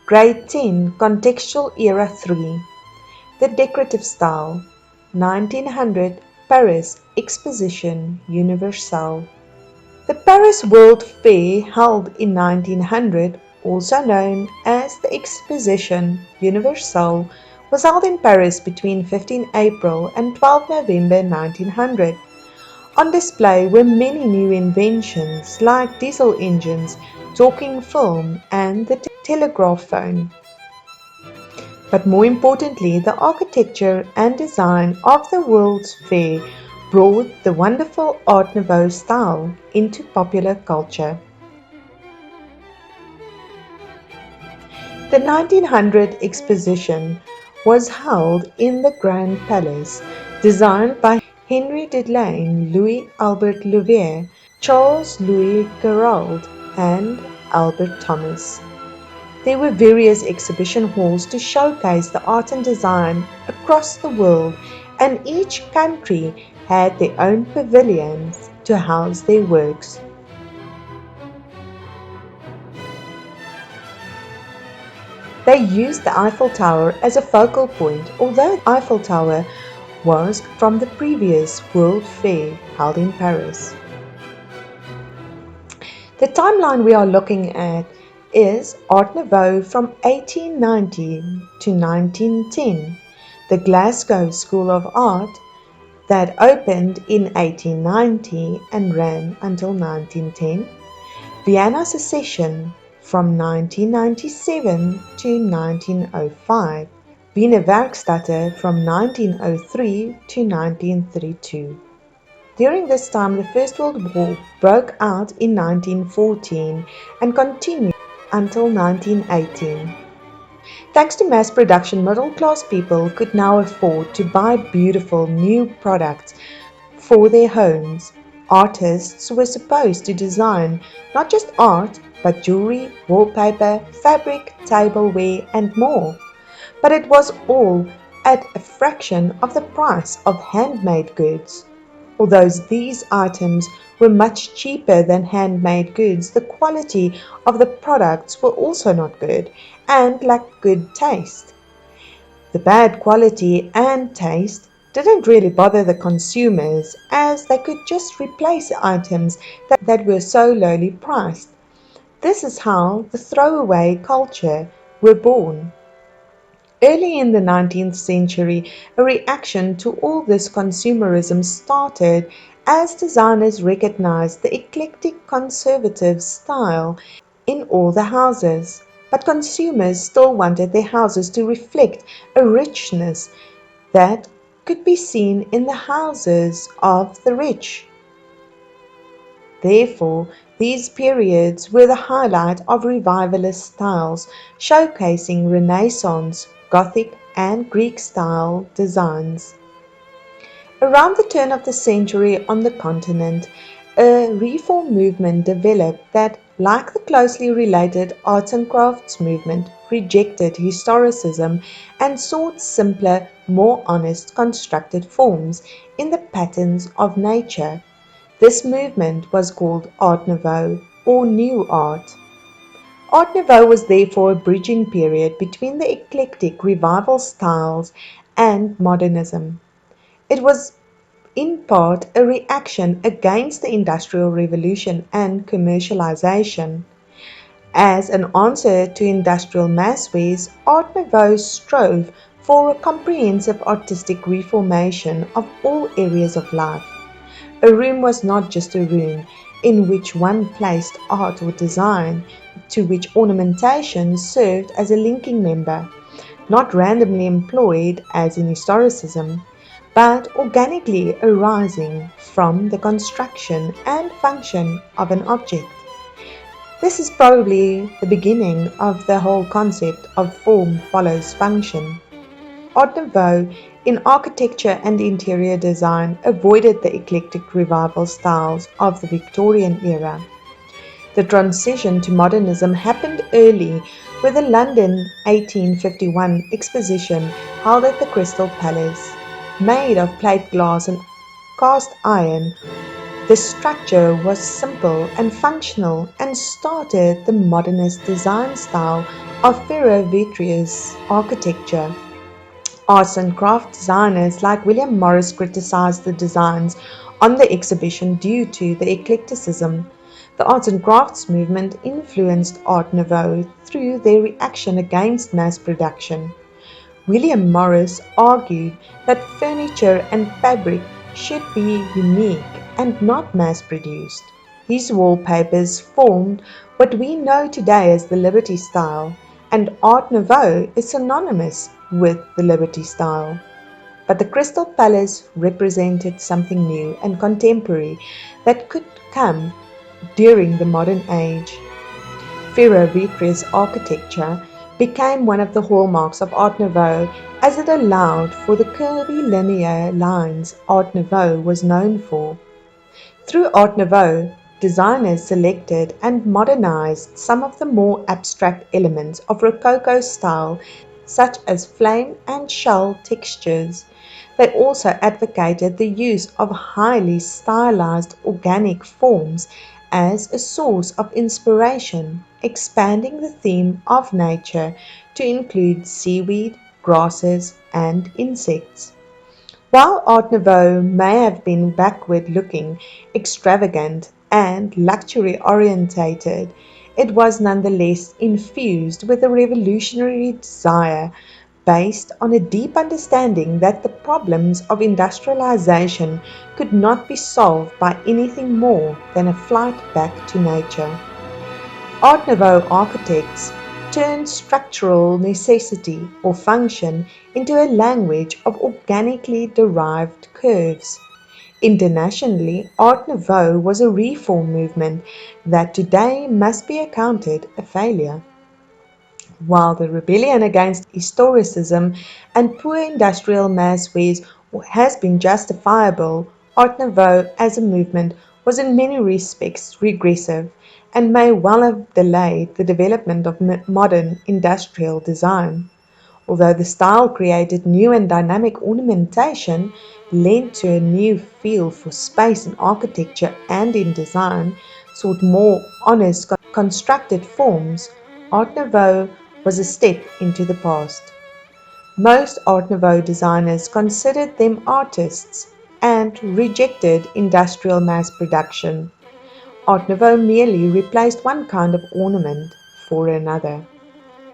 Grade 10 Contextual Era 3 The Decorative Style 1900 Paris Exposition Universelle. The Paris World Fair held in 1900, also known as the Exposition Universelle, was held in Paris between 15 April and 12 November 1900. On display were many new inventions like diesel engines, talking film, and the telegraphone. But more importantly, the architecture and design of the World's Fair brought the wonderful Art Nouveau style into popular culture. The 1900 exposition was held in the Grand Palace, designed by Henry Delaine, Louis Albert Louvier, Charles Louis Gerald, and Albert Thomas. There were various exhibition halls to showcase the art and design across the world, and each country had their own pavilions to house their works. They used the Eiffel Tower as a focal point, although the Eiffel Tower was from the previous World Fair held in Paris. The timeline we are looking at is Art Nouveau from 1890 to 1910, the Glasgow School of Art that opened in 1890 and ran until 1910, Vienna Secession from 1997 to 1905, Wiener Werkstatte from 1903 to 1932. During this time, the First World War broke out in 1914 and continued until 1918. Thanks to mass production, middle-class people could now afford to buy beautiful new products for their homes. Artists were supposed to design not just art, but jewelry, wallpaper, fabric, tableware, and more. But it was all at a fraction of the price of handmade goods. Although these items were much cheaper than handmade goods, the quality of the products were also not good and lacked good taste. The bad quality and taste didn't really bother the consumers, as they could just replace items that were so lowly priced. This is how the throwaway culture were born. Early in the 19th century, a reaction to all this consumerism started as designers recognized the eclectic conservative style in all the houses. But consumers still wanted their houses to reflect a richness that could be seen in the houses of the rich. Therefore, these periods were the highlight of revivalist styles, showcasing Renaissance, Gothic, and Greek-style designs. Around the turn of the century on the continent, a reform movement developed that, like the closely related arts and crafts movement, rejected historicism and sought simpler, more honest constructed forms in the patterns of nature. This movement was called Art Nouveau, or New Art. Art Nouveau was therefore a bridging period between the eclectic revival styles and modernism. It was in part a reaction against the Industrial Revolution and commercialization. As an answer to industrial masswares, Art Nouveau strove for a comprehensive artistic reformation of all areas of life. A room was not just a room in which one placed art or design, to which ornamentation served as a linking member, not randomly employed as in historicism, but organically arising from the construction and function of an object. This is probably the beginning of the whole concept of form follows function. Art Nouveau in architecture and interior design avoided the eclectic revival styles of the Victorian era. The transition to modernism happened early with the London 1851 exposition held at the Crystal Palace. Made of plate glass and cast iron, The structure was simple and functional and started the modernist design style of Ferro-Vitreous architecture. Arts and craft designers like William Morris criticized the designs on the exhibition due to the eclecticism. The arts and crafts movement influenced Art Nouveau through their reaction against mass production. William Morris argued that furniture and fabric should be unique and not mass-produced. His wallpapers formed what we know today as the Liberty style, and Art Nouveau is synonymous with the Liberty style. But the Crystal Palace represented something new and contemporary that could come during the modern age. Ferro-Vitreous architecture became one of the hallmarks of Art Nouveau as it allowed for the curvilinear lines Art Nouveau was known for. Through Art Nouveau, designers selected and modernized some of the more abstract elements of Rococo style, such as flame and shell textures. They also advocated the use of highly stylized organic forms as a source of inspiration, expanding the theme of nature to include seaweed, grasses, and insects. While Art Nouveau may have been backward-looking, extravagant, and luxury-orientated, it was nonetheless infused with a revolutionary desire based on a deep understanding that the problems of industrialization could not be solved by anything more than a flight back to nature. Art Nouveau architects turned structural necessity or function into a language of organically derived curves. Internationally, Art Nouveau was a reform movement that today must be accounted a failure. While the rebellion against historicism and poor industrial mass ways has been justifiable, Art Nouveau as a movement was in many respects regressive and may well have delayed the development of modern industrial design. Although the style created new and dynamic ornamentation, led to a new feel for space in architecture and in design, sought more honest constructed forms, Art Nouveau was a step into the past. Most Art Nouveau designers considered them artists and rejected industrial mass production. Art Nouveau merely replaced one kind of ornament for another.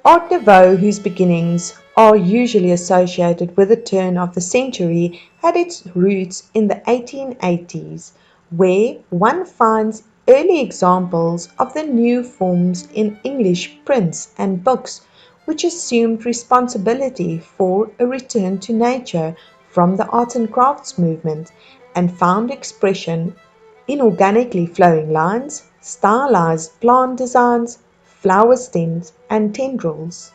Art Nouveau, whose beginnings are usually associated with the turn of the century, had its roots in the 1880s, where one finds early examples of the new forms in English prints and books, which assumed responsibility for a return to nature from the arts and crafts movement and found expression in organically flowing lines, stylized plant designs, flower stems, and tendrils.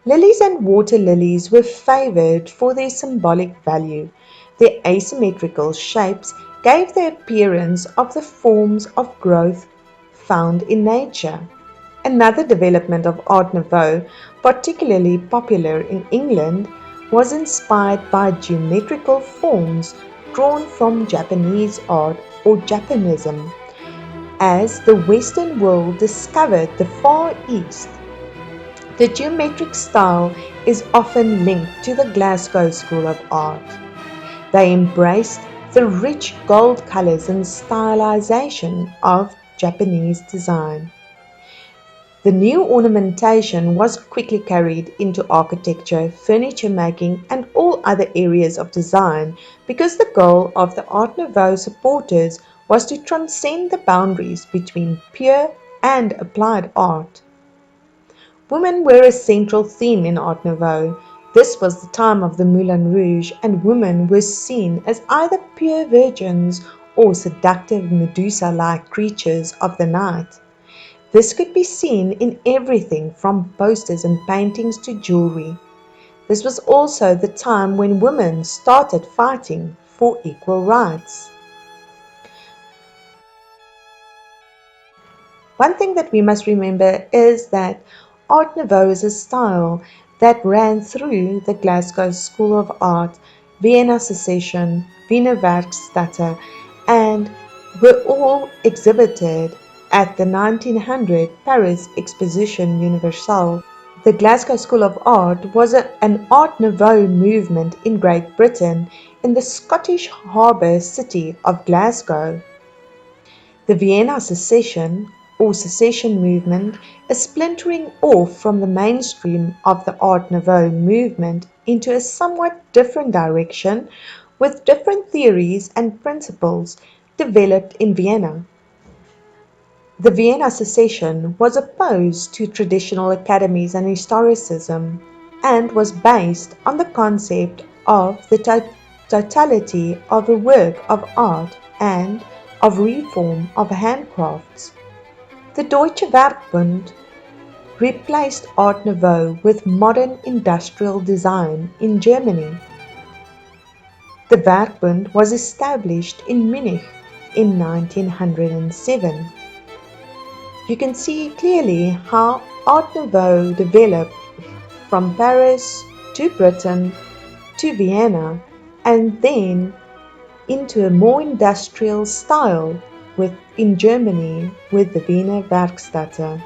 Lilies and water lilies were favored for their symbolic value. Their asymmetrical shapes gave the appearance of the forms of growth found in nature. Another development of Art Nouveau, particularly popular in England, was inspired by geometrical forms drawn from Japanese art or Japanism. As the Western world discovered the Far East, the geometric style is often linked to the Glasgow School of Art. They embraced the rich gold colors and stylization of Japanese design. The new ornamentation was quickly carried into architecture, furniture making, and all other areas of design because the goal of the Art Nouveau supporters was to transcend the boundaries between pure and applied art. Women were a central theme in Art Nouveau. This was the time of the Moulin Rouge, and women were seen as either pure virgins or seductive Medusa-like creatures of the night. This could be seen in everything from posters and paintings to jewelry. This was also the time when women started fighting for equal rights. One thing that we must remember is that Art Nouveau is a style that ran through the Glasgow School of Art, Vienna Secession, Wiener Werkstatte, and were all exhibited at the 1900 Paris Exposition Universelle. The Glasgow School of Art was an Art Nouveau movement in Great Britain in the Scottish harbour city of Glasgow. The Vienna Secession, or Secession movement, is splintering off from the mainstream of the Art Nouveau movement into a somewhat different direction with different theories and principles developed in Vienna. The Vienna Secession was opposed to traditional academies and historicism, and was based on the concept of the totality of a work of art and of reform of handcrafts. The Deutsche Werkbund replaced Art Nouveau with modern industrial design in Germany. The Werkbund was established in Munich in 1907. You can see clearly how Art Nouveau developed from Paris to Britain to Vienna and then into a more industrial style in Germany with the Wiener Werkstatte.